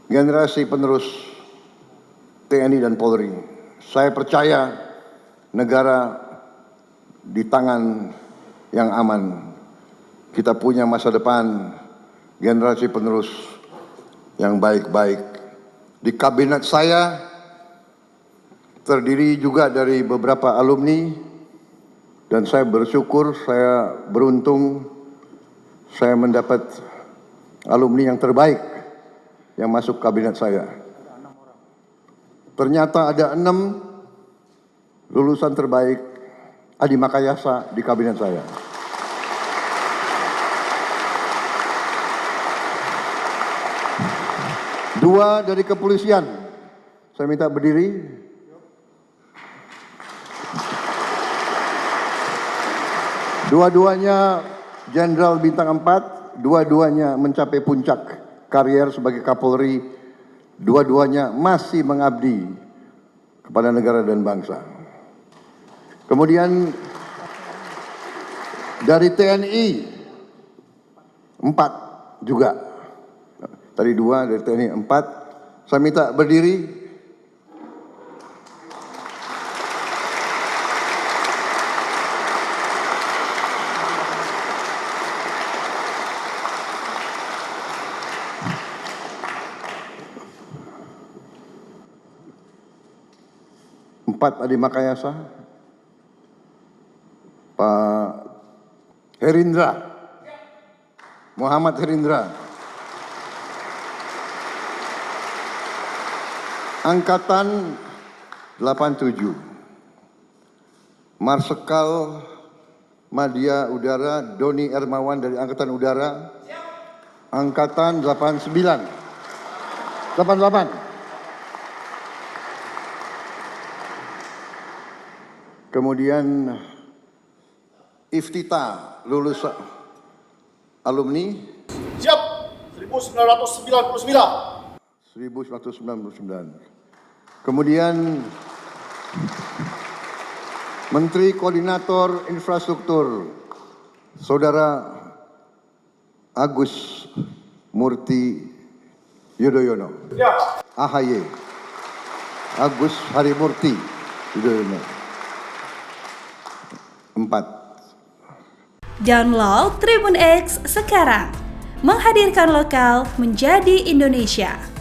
generasi penerus TNI dan Polri. Saya percaya negara di tangan yang aman. Kita punya masa depan generasi penerus yang baik-baik. Di kabinet saya terdiri juga dari beberapa alumni dan saya bersyukur, saya beruntung saya mendapat alumni yang terbaik yang masuk kabinet saya. Ternyata ada 6 lulusan terbaik Adi Makayasa di kabinet saya. Dua dari kepolisian. Saya minta berdiri. Dua-duanya Jenderal Bintang 4, dua-duanya mencapai puncak karier sebagai Kapolri, dua-duanya masih mengabdi kepada negara dan bangsa. Kemudian dari TNI 4 juga. Tadi 2 dari TNI 4. Saya minta berdiri. Adi Makayasa, Pak Herindra, Muhammad Herindra, Angkatan 87, Marsikal Madya Udara Doni Ermawan dari Angkatan Udara, Angkatan 88. Kemudian Iftita, lulus alumni. Siap, 1999. 1999. Kemudian Menteri Koordinator Infrastruktur, Saudara Agus Murti Yudhoyono. Siap. AHY, Agus Harimurti Yudhoyono. 4. Download Tribun X sekarang, menghadirkan lokal menjadi Indonesia.